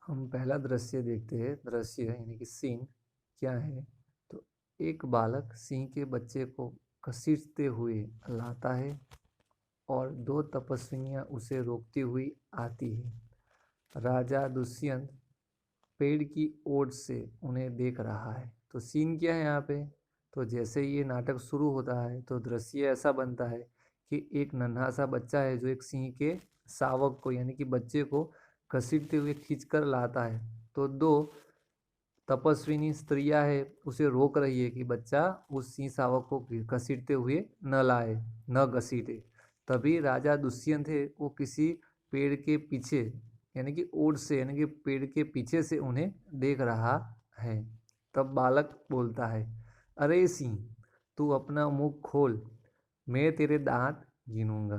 हम पहला दृश्य देखते हैं। दृश्य यानी कि सीन क्या है? तो एक बालक सिंह के बच्चे को घसीटते हुए लाता है और दो तपस्विनियां उसे रोकती हुई आती है। राजा दुष्यंत पेड़ की ओर से उन्हें देख रहा है। तो सीन क्या है यहाँ पे? तो जैसे ये नाटक शुरू होता है तो दृश्य ऐसा बनता है कि एक नन्हा सा बच्चा है जो एक सिंह के शावक को यानी कि बच्चे को घसीटते हुए खींचकर लाता है। तो दो तपस्विनी स्त्रियां है उसे रोक रही है कि बच्चा उस सिंह शावक को घसीटते हुए न लाए, न घसीटे। तभी राजा दुष्यंत है वो किसी पेड़ के पीछे यानी कि ओर से यानी कि पेड़ के पीछे से उन्हें देख रहा है। तब बालक बोलता है, अरे सिंह, तू अपना मुंह खोल, मैं तेरे दांत गिनूंगा।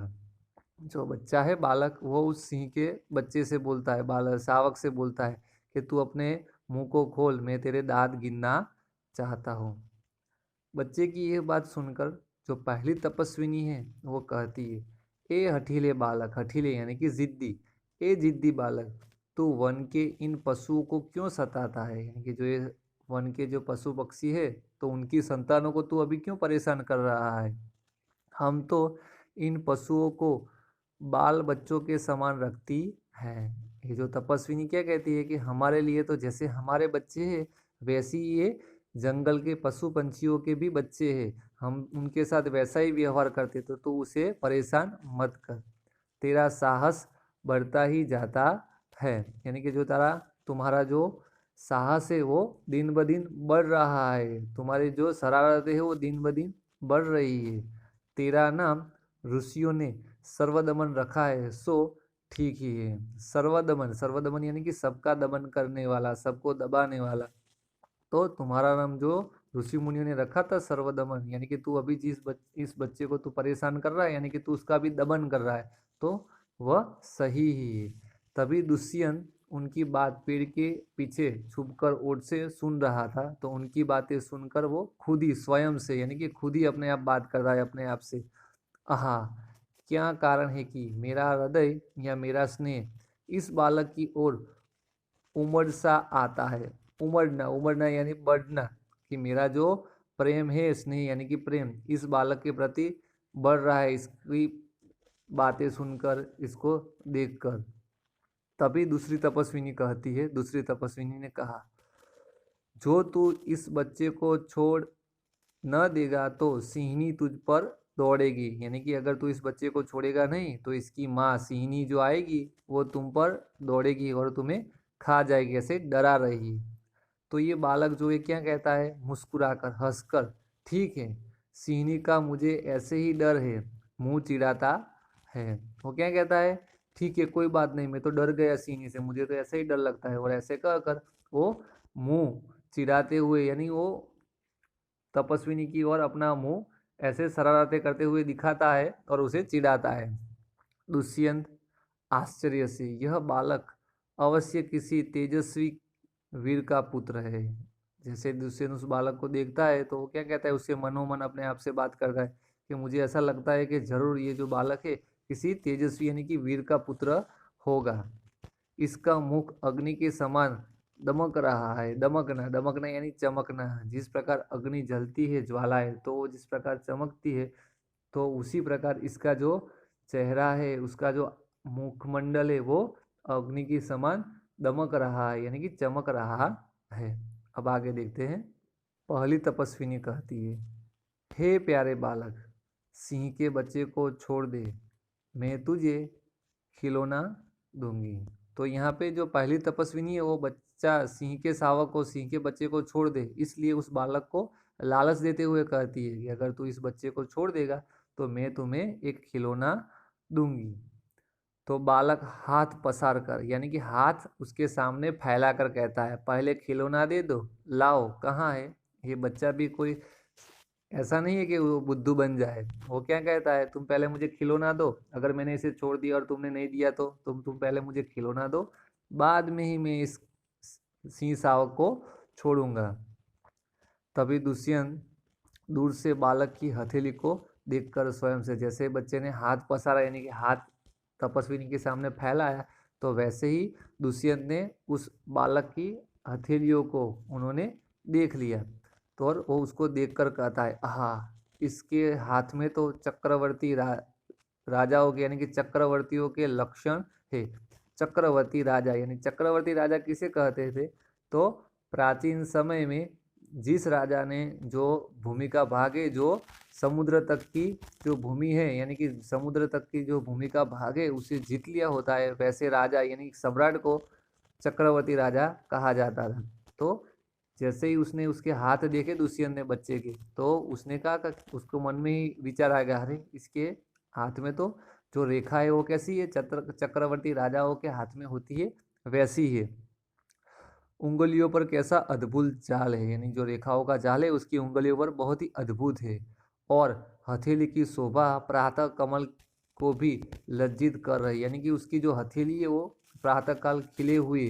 जो बच्चा है बालक वो उस सिंह के बच्चे से बोलता है, बालक शावक से बोलता है कि तू अपने मुंह को खोल, मैं तेरे दांत गिनना चाहता हूँ। बच्चे की यह बात सुनकर जो पहली तपस्विनी है वो कहती है, ए हठीले बालक, हठीले यानी कि जिद्दी, ए जिद्दी बालक, तू वन के इन पशुओं को क्यों सताता है? यानी कि जो ये वन के जो पशु पक्षी है तो उनकी संतानों को तू अभी क्यों परेशान कर रहा है? हम तो इन पशुओं को बाल बच्चों के समान रखती है। ये जो तपस्विनी क्या कहती है कि हमारे लिए तो जैसे हमारे बच्चे हैं वैसे ही ये जंगल के पशु पंछियों के भी बच्चे हैं, हम उनके साथ वैसा ही व्यवहार करते, तो तू उसे परेशान मत कर। तेरा साहस बढ़ता ही जाता है, यानी कि जो तुम्हारा जो साहस है वो दिन ब दिन बढ़ रहा है, तुम्हारी जो शरारतें है वो दिन ब दिन बढ़ रही है। तेरा नाम ऋषियों ने सर्वदमन रखा है सो ठीक ही है। सर्वदमन, सर्वदमन यानी कि सबका दमन करने वाला, सबको दबाने वाला। तो तुम्हारा नाम जो ऋषि मुनियों ने रखा था सर्वदमन, यानी कि तू अभी इस बच्चे को तू परेशान कर रहा है यानी कि तू उसका भी दमन कर रहा है, तो वह सही ही है। तभी दुष्यंत उनकी बात पेड़ के पीछे छुपकर ओट से सुन रहा था। तो उनकी बातें सुनकर वो खुद ही स्वयं से यानी कि खुद ही अपने आप बात कर रहा है अपने आप से। आहा, क्या कारण है कि मेरा हृदय या मेरा स्नेह इस बालक की ओर उमड़ सा आता है। उमड़ना, उमड़ना यानी बढ़ना, कि मेरा जो प्रेम है, स्नेह यानी कि प्रेम इस बालक के प्रति बढ़ रहा है इसकी बातें सुनकर, इसको देखकर। तभी दूसरी तपस्विनी कहती है, दूसरी तपस्विनी ने कहा, जो तू इस बच्चे को छोड़ न देगा तो सिंहनी तुझ पर दौड़ेगी, यानी कि अगर तू इस बच्चे को छोड़ेगा नहीं तो इसकी माँ सिंहनी जो आएगी वो तुम पर दौड़ेगी और तुम्हें खा जाएगी, ऐसे डरा रही। तो ये बालक जो है क्या कहता है, मुस्कुराकर हंसकर, ठीक है, सिंहनी का मुझे ऐसे ही डर है, मुंह चिढ़ाता है। वो क्या कहता है, ठीक है कोई बात नहीं, मैं तो डर गया सिंहनी से, मुझे तो ऐसे ही डर लगता है। और ऐसे कहकर वो मुंह चिढ़ाते हुए यानी वो तपस्विनी की ओर अपना मुंह ऐसे शरारतें करते हुए दिखाता है और उसे चिढ़ाता है। दुष्यंत आश्चर्य से, यह बालक अवश्य किसी तेजस्वी वीर का पुत्र है। जैसे दुष्यंत उस बालक को देखता है तो वो क्या कहता है, उससे मनोमन अपने आप से बात करता है कि मुझे ऐसा लगता है कि जरूर ये जो बालक है किसी तेजस्वी यानी कि वीर का पुत्र होगा। इसका मुख अग्नि के समान दमक रहा है। दमकना, दमकना यानी चमकना। जिस प्रकार अग्नि जलती है, ज्वाला है, तो वो जिस प्रकार चमकती है, तो उसी प्रकार इसका जो चेहरा है, उसका जो मुखमंडल है वो अग्नि के समान दमक रहा है यानी कि चमक रहा है। अब आगे देखते हैं। पहली तपस्विनी कहती है, हे प्यारे बालक, सिंह के बच्चे को छोड़ दे, मैं तुझे खिलौना दूंगी। तो यहाँ पे जो पहली तपस्विनी है वो बच्चा सिंह के शावक को, सिंह के बच्चे को छोड़ दे, इसलिए उस बालक को लालच देते हुए कहती है कि अगर तू इस बच्चे को छोड़ देगा तो मैं तुम्हें एक खिलौना दूंगी। तो बालक हाथ पसार कर यानी कि हाथ उसके सामने फैला कर कहता है, पहले खिलौना दे दो, लाओ, कहाँ है? ये बच्चा भी कोई ऐसा नहीं है कि वो बुद्धू बन जाए। वो क्या कहता है, तुम पहले मुझे खिलौना दो, अगर मैंने इसे छोड़ दिया और तुमने नहीं दिया तो तुम पहले मुझे खिलौना दो, बाद में ही मैं इस सिंह शावक को छोड़ूंगा। तभी दुष्यंत दूर से बालक की हथेली को देखकर स्वयं से, जैसे बच्चे ने हाथ पसारा यानी कि हाथ तपस्विनी के सामने फैलाया, तो वैसे ही दुष्यंत ने उस बालक की हथेलियों को उन्होंने देख लिया, तो और वो उसको देखकर कहता है, आहा, इसके हाथ में तो चक्रवर्ती राजाओं के यानी कि चक्रवर्तियों के लक्षण है। चक्रवर्ती राजा यानी चक्रवर्ती राजा किसे कहते थे? तो प्राचीन समय में जिस राजा ने जो भूमि का भाग है जो समुद्र तक की जो भूमि है यानी कि समुद्र तक की जो भूमि का भाग है उसे जीत लिया होता है, वैसे राजा यानी सम्राट को चक्रवर्ती राजा कहा जाता था। तो जैसे ही उसने उसके हाथ देखे दुष्यंत ने बच्चे के, तो उसने कहा, उसको मन में ही विचार आ गया, अरे इसके हाथ में तो जो रेखा है वो कैसी है, चक्रवर्ती राजाओं के हाथ में होती है वैसी है। उंगलियों पर कैसा अद्भुत जाल है, यानी जो रेखाओं का जाल है उसकी उंगलियों पर बहुत ही अद्भुत है। और हथेली की शोभा प्रातः कमल को भी लज्जित कर रही है, यानी कि उसकी जो हथेली है वो प्रातःकाल खिले हुए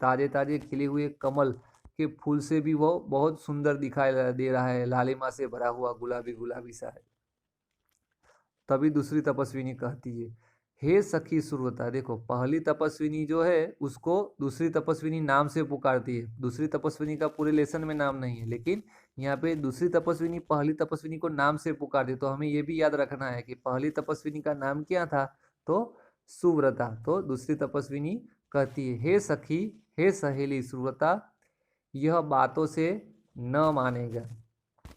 ताजे ताजे खिले हुए कमल के फूल से भी वो बहुत सुंदर दिखाई दे रहा है, लालिमा से भरा हुआ गुलाबी गुलाबी सा है। तभी दूसरी तपस्विनी कहती है, हे सखी सुरवता। देखो, पहली तपस्विनी जो है उसको दूसरी तपस्विनी नाम से पुकारती है। दूसरी तपस्विनी का पूरे लेसन में नाम नहीं है, लेकिन यहाँ पे दूसरी तपस्विनी पहली तपस्विनी को नाम से पुकारती है। तो हमें ये भी याद रखना है कि पहली तपस्विनी का नाम क्या था, तो सुव्रता। तो दूसरी तपस्विनी कहती है, हे सखी, हे सहेली सुव्रता, यह बातों से न मानेगा।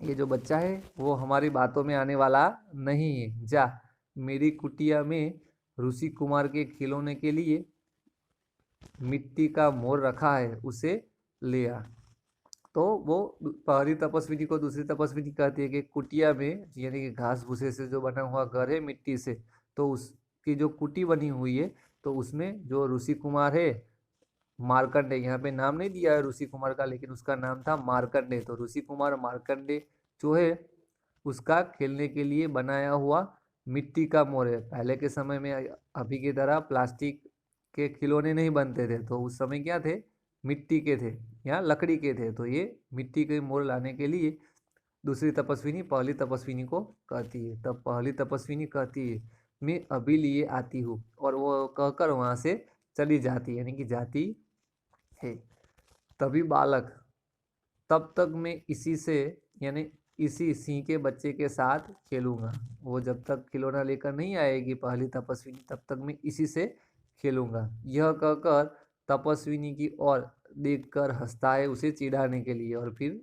ये जो बच्चा है वो हमारी बातों में आने वाला नहीं है। जा, मेरी कुटिया में ऋषि कुमार के खिलौने के लिए मिट्टी का मोर रखा है, उसे ले आ। तो वो पहली तपस्विनी को दूसरी तपस्विनी कहती है कि कुटिया में यानी कि घास भूसे से जो बना हुआ घर है मिट्टी से, तो उसकी जो कुटी बनी हुई है तो उसमें जो ऋषि कुमार है मार्कंडे, यहाँ पे नाम नहीं दिया है ऋषि कुमार का, लेकिन उसका नाम था मार्कंडे। तो ऋषि कुमार मार्कंडे जो है उसका खेलने के लिए बनाया हुआ मिट्टी का मोर है। पहले के समय में अभी की तरह प्लास्टिक के खिलौने नहीं बनते थे, तो उस समय क्या थे, मिट्टी के थे या लकड़ी के थे। तो ये मिट्टी के मोर लाने के लिए दूसरी तपस्विनी पहली तपस्विनी को कहती है। तब पहली तपस्विनी कहती है, मैं अभी लिए आती हूँ, और वो कहकर वहाँ से चली जाती है, यानी कि जाती है। तभी बालक, तब तक मैं इसी से यानी इसी सिंह के बच्चे के साथ खेलूंगा। वो जब तक खिलौना लेकर नहीं आएगी पहली तपस्विनी, तब तक मैं इसी से खेलूंगा। यह कहकर तपस्विनी की ओर देखकर हंसता है उसे चिढ़ाने के लिए, और फिर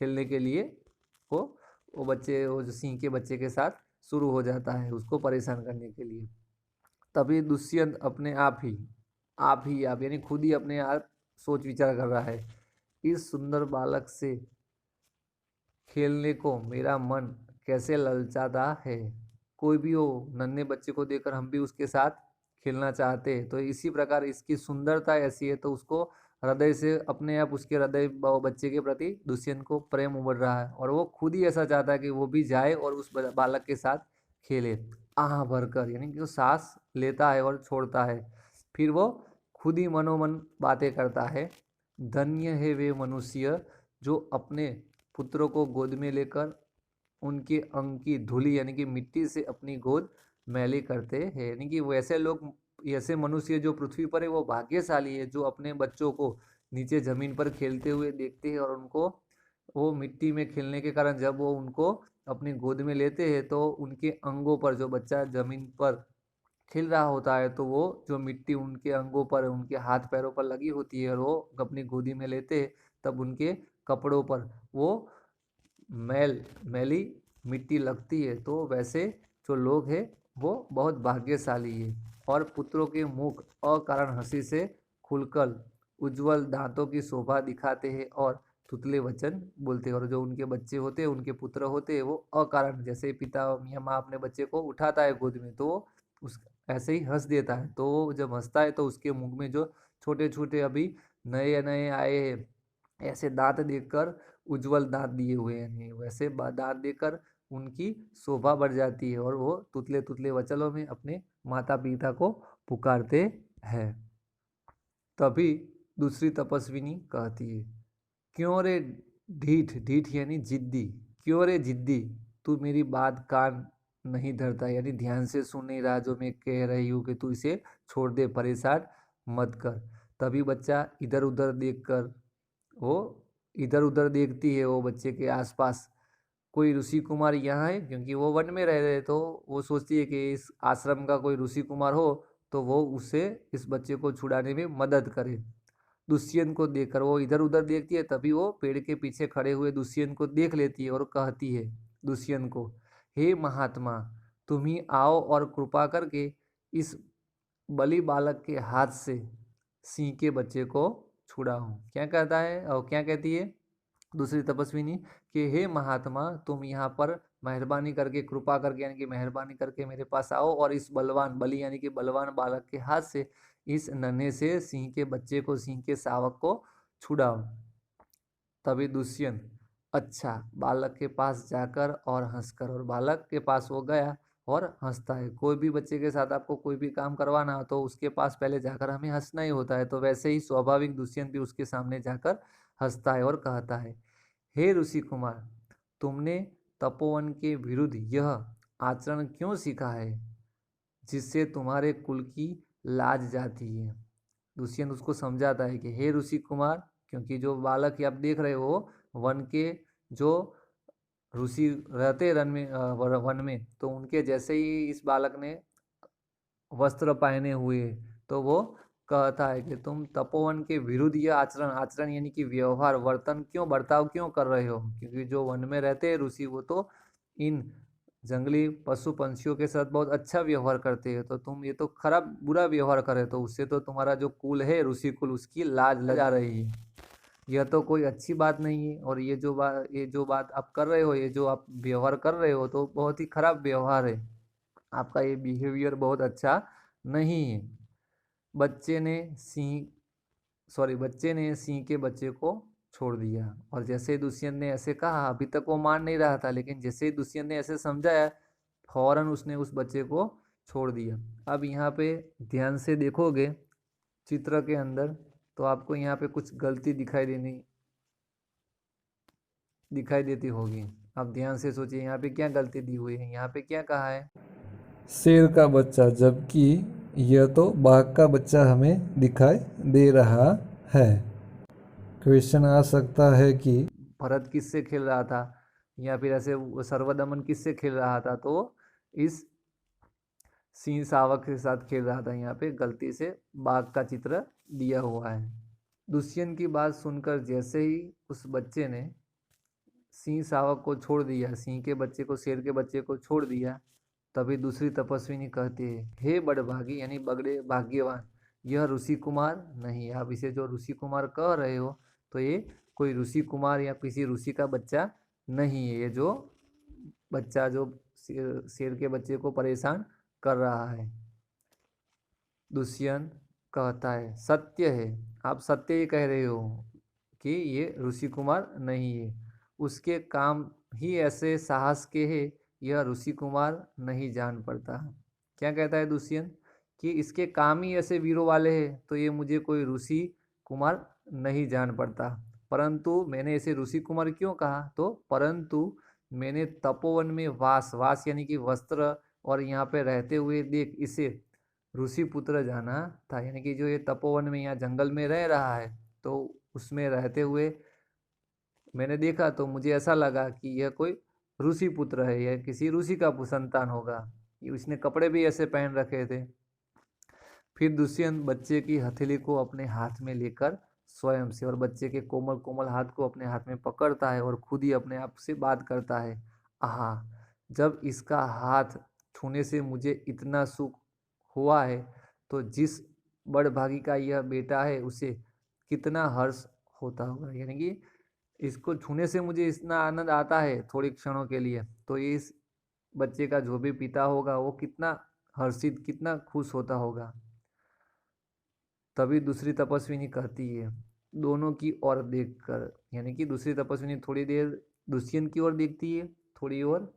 खेलने के लिए वो वो जो सिंह के बच्चे के साथ शुरू हो जाता है उसको परेशान करने के लिए। तभी दुष्यंत अपने आप यानी खुद ही अपने आप सोच विचार कर रहा है, इस सुंदर बालक से खेलने को मेरा मन कैसे ललचाता है। कोई भी हो, नन्हे बच्चे को देखकर हम भी उसके साथ खेलना चाहते हैं। तो इसी प्रकार इसकी सुंदरता ऐसी है, तो उसको हृदय से अपने आप उसके हृदय बच्चे के प्रति दुष्यंत को प्रेम उमड़ रहा है, और वो खुद ही ऐसा चाहता है कि वो भी जाए और उस बालक के साथ खेले आह भरकर, यानी कि वो सांस लेता है और छोड़ता है। फिर वो खुद ही मनोमन बातें करता है, धन्य है वे मनुष्य जो अपने पुत्रों को गोद में लेकर उनके अंग की धूली यानी कि मिट्टी से अपनी गोद मैली करते हैं। यानी कि वैसे लोग, ऐसे मनुष्य जो पृथ्वी पर है वो भाग्यशाली है, जो अपने बच्चों को नीचे जमीन पर खेलते हुए देखते हैं, और उनको वो मिट्टी में खेलने के कारण जब वो उनको अपनी गोद में लेते हैं तो उनके अंगों पर, जो बच्चा जमीन पर खेल रहा होता है, तो वो जो मिट्टी उनके अंगों पर उनके हाथ पैरों पर लगी होती है और वो अपनी गोदी में लेते हैं, तब उनके कपड़ों पर वो मैली मिट्टी लगती है। तो वैसे जो लोग हैं वो बहुत भाग्यशाली है, और पुत्रों के मुख अकारण हंसी से खुलकर उज्जवल दांतों की शोभा दिखाते हैं और तुतले वचन बोलते हैं। और जो उनके बच्चे होते हैं, उनके पुत्र होते हैं, वो अकारण, जैसे पिता या माँ अपने बच्चे को उठाता है गोद में, तो उस ऐसे ही हंस देता है। तो वो जब हंसता है तो उसके मुख में जो छोटे छोटे अभी नए नए आए हैं ऐसे दांत देखकर, उज्जवल दांत दिए हुए हैं, वैसे दांत देकर उनकी शोभा बढ़ जाती है, और वो तुतले तुतले वचनों में अपने माता पिता को पुकारते हैं। तभी दूसरी तपस्विनी कहती है, क्यों रे ढीठ, ढीठ यानी जिद्दी, क्यों रे जिद्दी, तू मेरी बात कान नहीं धरता, यानी ध्यान से सुन नहीं रहा जो मैं कह रही हूँ कि तू इसे छोड़ दे, परेशान मत कर। तभी बच्चा इधर उधर देखकर, वो इधर उधर देखती है वो बच्चे के आसपास, कोई ऋषि कुमार यहाँ है, क्योंकि वो वन में रह रहे, तो वो सोचती है कि इस आश्रम का कोई ऋषि कुमार हो तो वो उसे, इस बच्चे को छुड़ाने में मदद करे। दुष्यंत को देखकर वो इधर उधर देखती है, तभी वो पेड़ के पीछे खड़े हुए दुष्यंत को देख लेती है और कहती है दुष्यंत को, हे महात्मा, तुम ही आओ और कृपा करके इस बलि बालक के हाथ से सिंह के बच्चे को छुड़ाओ। क्या कहता है और क्या कहती है दूसरी तपस्विनी कि हे महात्मा, तुम यहाँ पर मेहरबानी करके, कृपा करके यानी कि मेहरबानी करके मेरे पास आओ और इस बलवान बलि यानी कि बलवान बालक के हाथ से इस नन्हे से सिंह के बच्चे को, सिंह के शावक को छुड़ाओ। तभी दुष्यंत अच्छा बालक के पास जाकर और हंसकर, और बालक के पास वो गया और हंसता है। कोई भी बच्चे के साथ आपको कोई भी काम करवाना हो तो उसके पास पहले जाकर हमें हंसना ही होता है, तो वैसे ही स्वाभाविक दुष्यंत भी उसके सामने जाकर हंसता है और कहता है, हे ऋषि कुमार, तुमने तपोवन के विरुद्ध यह आचरण क्यों सीखा है जिससे तुम्हारे कुल की लाज जाती है। दुष्यंत उसको समझाता है कि हे ऋषि कुमार, क्योंकि जो बालक आप देख रहे हो वन के जो ऋषि रहते वन में, तो उनके जैसे ही इस बालक ने वस्त्र पहने हुए, तो वो कहता है कि तुम तपोवन के विरुद्ध यह आचरण, आचरण यानी कि व्यवहार, वर्तन क्यों, बर्ताव क्यों कर रहे हो, क्योंकि जो वन में रहते हैं ऋषि वो तो इन जंगली पशु पंछियों के साथ बहुत अच्छा व्यवहार करते हैं, तो तुम ये तो खराब बुरा व्यवहार करे, तो उससे तो तुम्हारा जो कुल है ऋषि कुल, उसकी लाज लग जा रही है। यह तो कोई अच्छी बात नहीं है, और ये जो बात आप कर रहे हो, ये जो आप व्यवहार कर रहे हो तो बहुत ही खराब व्यवहार है, आपका ये बिहेवियर बहुत अच्छा नहीं है। बच्चे ने सिंह के बच्चे को छोड़ दिया, और जैसे ही दुष्यंत ने ऐसे कहा, अभी तक वो मान नहीं रहा था, लेकिन जैसे ही दुष्यंत ने ऐसे समझाया, फौरन उसने उस बच्चे को छोड़ दिया। अब यहाँ पे ध्यान से देखोगे चित्र के अंदर, तो आपको यहाँ पे कुछ गलती दिखाई देती होगी। आप ध्यान से सोचिए यहाँ पे क्या गलती दी हुई है। यहाँ पे क्या कहा है, शेर का बच्चा, जबकि यह तो बाघ का बच्चा हमें दिखाई दे रहा है। क्वेश्चन आ सकता है कि भरत किससे खेल रहा था, या फिर ऐसे सर्वदमन किससे खेल रहा था, तो इस सिंह शावक के साथ खेल रहा था। यहाँ पे गलती से बाघ का चित्र दिया हुआ है। दुष्यंत की बात सुनकर जैसे ही उस बच्चे ने सिंह शावक को छोड़ दिया, सिंह के बच्चे को, शेर के बच्चे को छोड़ दिया, तभी दूसरी तपस्विनी कहती है, हे बड़भागी यानी बगड़े भाग्यवान, यह ऋषि कुमार नहीं है। आप इसे जो ऋषि कुमार कह रहे हो, तो ये कोई ऋषि कुमार या किसी ऋषि का बच्चा नहीं है। ये जो बच्चा जो शेर के बच्चे को परेशान कर रहा है। दुष्यंत कहता है, सत्य है, आप सत्य ही कह रहे हो कि ये ऋषि कुमार नहीं है, उसके काम ही ऐसे साहस के हैं, यह ऋषि कुमार नहीं जान पड़ता। क्या कहता है दुष्यंत कि इसके काम ही ऐसे वीरों वाले हैं, तो ये मुझे कोई ऋषि कुमार नहीं जान पड़ता। परंतु मैंने इसे ऋषि कुमार क्यों कहा, तो परंतु मैंने तपोवन में वास यानी कि वस्त्र, और यहाँ पे रहते हुए देख इसे ऋषि पुत्र जाना था, यानी कि जो ये तपोवन में यहाँ जंगल में रह रहा है, तो उसमें रहते हुए मैंने देखा, तो मुझे ऐसा लगा कि यह कोई ऋषि पुत्र है, यह किसी ऋषि का संतान होगा। इसने कपड़े भी ऐसे पहन रखे थे। फिर दुष्यंत बच्चे की हथेली को अपने हाथ में लेकर स्वयं से, और बच्चे के कोमल कोमल हाथ को अपने हाथ में पकड़ता है और खुद ही अपने आप से बात करता है, आहा, जब इसका हाथ छूने से मुझे इतना सुख हुआ है, तो जिस बड़भागी का यह बेटा है उसे कितना हर्ष होता होगा। यानी कि इसको छूने से मुझे इतना आनंद आता है थोड़ी क्षणों के लिए, तो इस बच्चे का जो भी पिता होगा वो कितना हर्षित, कितना खुश होता होगा। तभी दूसरी तपस्विनी कहती है, दोनों की ओर देखकर, यानी कि दूसरी तपस्विनी थोड़ी देर दुष्यंत की ओर देखती है, थोड़ी और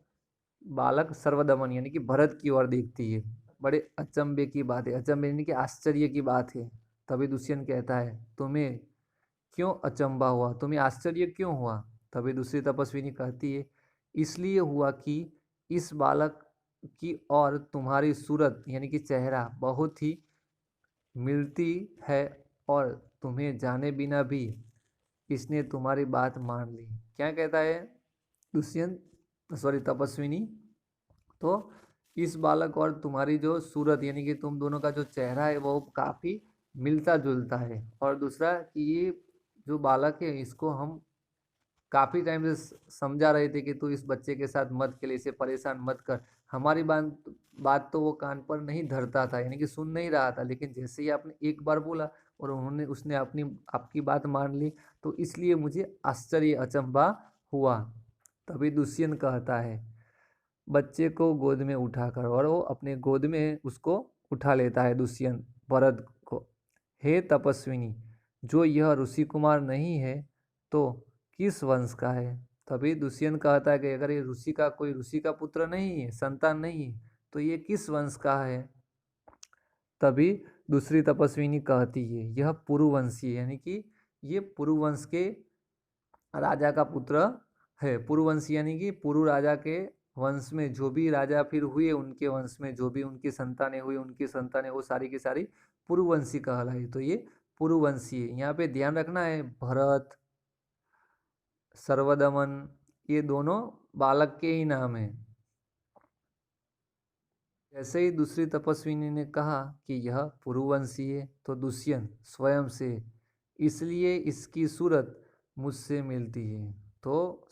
बालक सर्वदमन यानी कि भरत की ओर देखती है। बड़े अचंभे की बात है, अचंभे यानी कि आश्चर्य की बात है। तभी दुष्यंत कहता है, तुम्हें क्यों अचंभा हुआ, तुम्हें आश्चर्य क्यों हुआ। तभी दूसरी तपस्विनी कहती है, इसलिए हुआ कि इस बालक की और तुम्हारी सूरत यानी कि चेहरा बहुत ही मिलती है और तुम्हें जाने बिना भी इसने तुम्हारी बात मान ली। क्या कहता है दुष्यंत, सॉरी तपस्विनी, तो इस बालक और तुम्हारी जो सूरत यानी कि तुम दोनों का जो चेहरा है वो काफ़ी मिलता जुलता है। और दूसरा कि ये जो बालक है इसको हम काफ़ी टाइम से समझा रहे थे कि तू इस बच्चे के साथ मत खेल, इसे परेशान मत कर। हमारी बात बात तो वो कान पर नहीं धरता था, यानी कि सुन नहीं रहा था। लेकिन जैसे ही आपने एक बार बोला और उन्होंने उसने अपनी आपकी बात मान ली, तो इसलिए मुझे आश्चर्य अचंभा हुआ। तभी दुष्यंत कहता है बच्चे को गोद में उठाकर, और वो अपने गोद में उसको उठा लेता है दुष्यंत भरत को। हे तपस्विनी, जो यह ऋषि कुमार नहीं है तो किस वंश का है? तभी दुष्यंत कहता है कि अगर ये ऋषि का कोई ऋषि का पुत्र नहीं है, संतान नहीं है, तो ये किस वंश का है? तभी दूसरी तपस्विनी कहती है यह पुरुवंशी है, यानी कि ये पुरुवंश के राजा का पुत्र है। पुरुवंशी यानी कि पुरु राजा के वंश में जो भी राजा फिर हुए, उनके वंश में जो भी उनकी संतानें हुई, उनकी संतानें वो सारी की सारी पुरुवंशी कहलाई। तो ये पुरुवंशी है। यहाँ पे ध्यान रखना है भरत, सर्वदमन, ये दोनों बालक के ही नाम हैं। जैसे ही दूसरी तपस्विनी ने कहा कि यह पुरुवंशी है, तो दुष्यंत स्वयं से, इसलिए इसकी सूरत मुझसे मिलती है। तो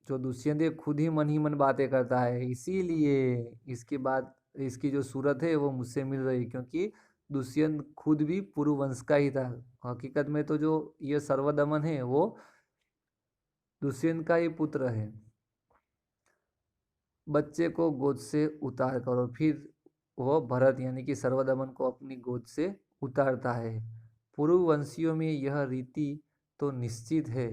जो दुष्यंत है खुद ही मन बातें करता है, इसीलिए इसकी बात, इसकी जो सूरत है वो मुझसे मिल रही, क्योंकि दुष्यंत खुद भी पुरुवंश का ही था। हकीकत में तो जो ये सर्वदमन है वो दुष्यंत का ही पुत्र है। बच्चे को गोद से उतार कर, और फिर वह भरत यानी कि सर्वदमन को अपनी गोद से उतारता है। पुरुवंशियों में यह रीति तो निश्चित है,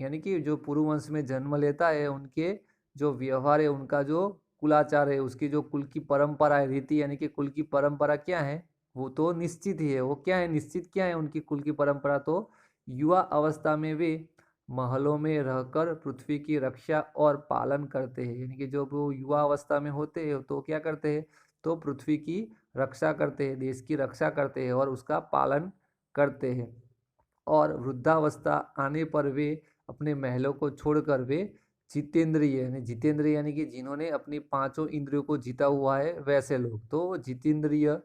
यानी कि जो पुरुवंश में जन्म लेता है उनके जो व्यवहार है, उनका जो कुलाचार है, उसकी जो कुल की परंपरा है, रीति यानी कि कुल की परंपरा क्या है, वो तो निश्चित ही है। वो क्या है, निश्चित क्या है उनकी कुल की परंपरा? तो युवा अवस्था में वे महलों में रहकर पृथ्वी की रक्षा और पालन करते हैं। यानी कि जो वो युवा अवस्था में होते हैं तो क्या करते हैं, तो पृथ्वी की रक्षा करते हैं, देश की रक्षा करते हैं और उसका पालन करते हैं। और वृद्धावस्था आने पर वे अपने महलों को छोड़कर वे जितेंद्रिय यानी कि जिन्होंने अपनी पांचों इंद्रियों को जीता हुआ है वैसे लोग, तो जितेंद्रिय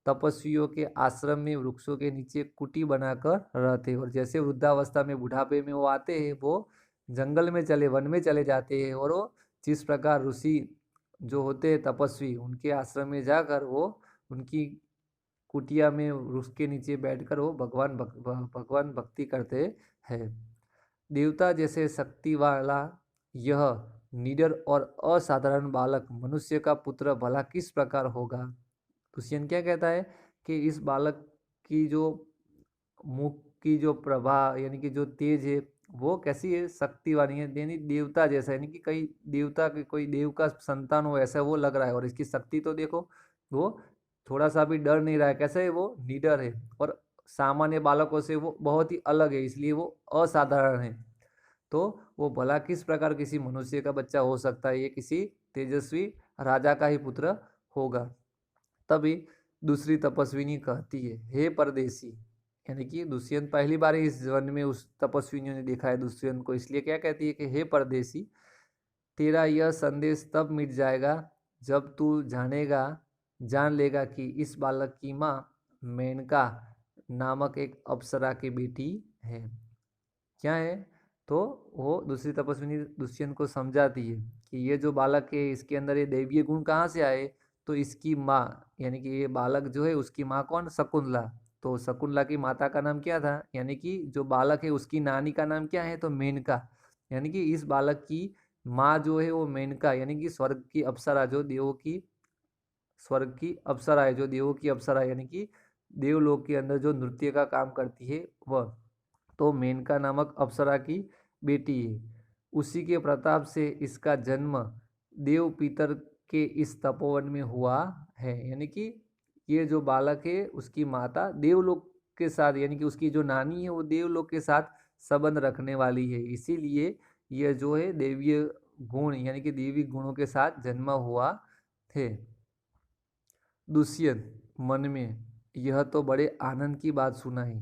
तपस्वियों के आश्रम में वृक्षों के नीचे कुटी बनाकर रहते हैं। और जैसे वृद्धावस्था में, बुढ़ापे में वो आते हैं, वो जंगल में चले, वन में चले जाते हैं, और वो जिस प्रकार ऋषि जो होते हैं तपस्वी, उनके आश्रम में जाकर वो उनकी कुटिया में वृक्ष के नीचे बैठकर वो भगवान भक्ति करते हैं। देवता जैसे शक्ति वाला यह निडर और असाधारण बालक मनुष्य का पुत्र भला किस प्रकार होगा? दुष्यंत क्या कहता है कि इस बालक की जो मुख की जो प्रभा यानी कि जो तेज है वो कैसी है, शक्ति वाली है, यानी देवता जैसा, यानी कि कई देवता के कोई देव का संतान हो ऐसा वो लग रहा है। और इसकी शक्ति तो देखो, वो थोड़ा सा भी डर नहीं रहा है, कैसे है वो निडर है, और सामान्य बालकों से वो बहुत ही अलग है, इसलिए वो असाधारण है। तो वो भला किस प्रकार किसी मनुष्य का बच्चा हो सकता है, ये किसी तेजस्वी राजा का ही पुत्र होगा। तभी दूसरी तपस्विनी कहती है हे परदेसी, यानी कि दुष्यंत पहली बार इस वन में उस तपस्विनियों ने देखा है दुष्यंत को, इसलिए क्या कहती है कि हे परदेसी, तेरा यह संदेश तब मिट जाएगा जब तू जान लेगा कि इस बालक की माँ मेनका नामक एक अप्सरा की बेटी है। क्या है, तो वो दूसरी तपस्विनी दुष्यंत को समझाती है कि ये जो बालक है इसके अंदर ये दैवीय गुण कहाँ से आए, तो इसकी माँ यानी कि ये बालक जो है उसकी माँ कौन, शकुंतला। तो शकुंतला की माता का नाम क्या था, यानी कि जो बालक है उसकी नानी का नाम क्या है, तो मेनका। यानी कि इस बालक की माँ जो है वो मेनका, यानी कि स्वर्ग की अप्सरा, जो देवों की स्वर्ग की अप्सरा है, जो देवों की अप्सरा है, यानी कि देवलोक के अंदर जो नृत्य का काम करती है वह, तो मेनका नामक अप्सरा की बेटी है। उसी के प्रताप से इसका जन्म देव पितर के इस तपोवन में हुआ है। यानी कि ये जो बालक है उसकी माता देवलोक के साथ, यानी कि उसकी जो नानी है वो देवलोक के साथ संबंध रखने वाली है, इसीलिए यह जो है देवीय गुण यानी कि देवी गुणों के साथ जन्मा हुआ थे। दुष्यंत मन में यह तो बड़े आनंद की बात सुनाई,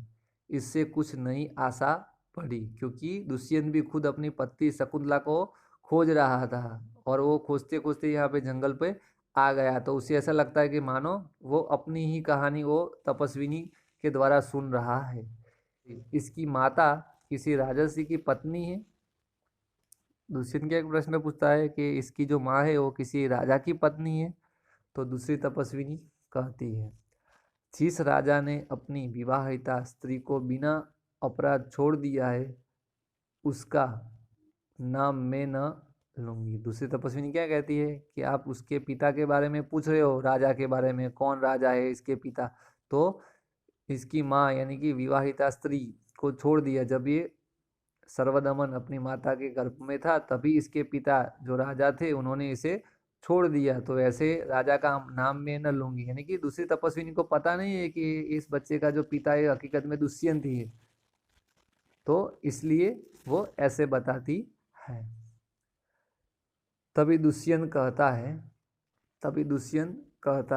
इससे कुछ नई आशा पड़ी, क्योंकि दुष्यंत भी खुद अपनी पत्नी शकुंतला को खोज रहा था और वो खोजते खोजते यहाँ पे जंगल पे आ गया। तो उसे ऐसा लगता है कि मानो वो अपनी ही कहानी वो तपस्विनी के द्वारा सुन रहा है। इसकी माता किसी राजर्षि की पत्नी है। दुष्यंत क्या एक प्रश्न पूछता है कि इसकी जो माँ है वो किसी राजा की पत्नी है। तो दूसरी तपस्विनी कहती है, जिस राजा ने अपनी विवाहिता स्त्री को बिना अपराध छोड़ दिया है, उसका नाम मैं न लूंगी। दूसरी तपस्विनी क्या कहती है कि आप उसके पिता के बारे में पूछ रहे हो, राजा के बारे में, कौन राजा है इसके पिता। तो इसकी माँ यानी कि विवाहिता स्त्री को छोड़ दिया, जब ये सर्वदमन अपनी माता के गर्भ में था तभी इसके पिता जो राजा थे उन्होंने इसे छोड़ दिया। तो ऐसे राजा का नाम मैं न लूंगी, यानी कि दूसरी तपस्विनी को पता नहीं है कि इस बच्चे का जो पिता है हकीकत में दुष्यंत ही है, तो इसलिए वो ऐसे बताती है। तभी दुष्यंत कहता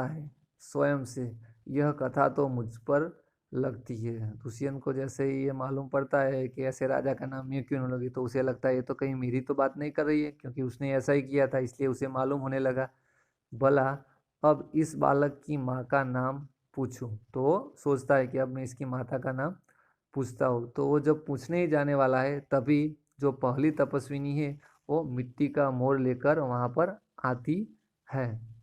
है स्वयं से, यह कथा तो मुझ पर लगती है। दुष्यंत को जैसे ही ये मालूम पड़ता है कि ऐसे राजा का नाम ये क्यों नहीं लगी, तो उसे लगता है ये तो कहीं मेरी तो बात नहीं कर रही है, क्योंकि उसने ऐसा ही किया था, इसलिए उसे मालूम होने लगा। भला अब इस बालक की माँ का नाम पूछूं। तो सोचता है कि अब मैं इसकी माता का नाम पूछता हूँ। तो वो जब पूछने ही जाने वाला है तभी जो पहली तपस्विनी है वो मिट्टी का मोर लेकर वहाँ पर आती है।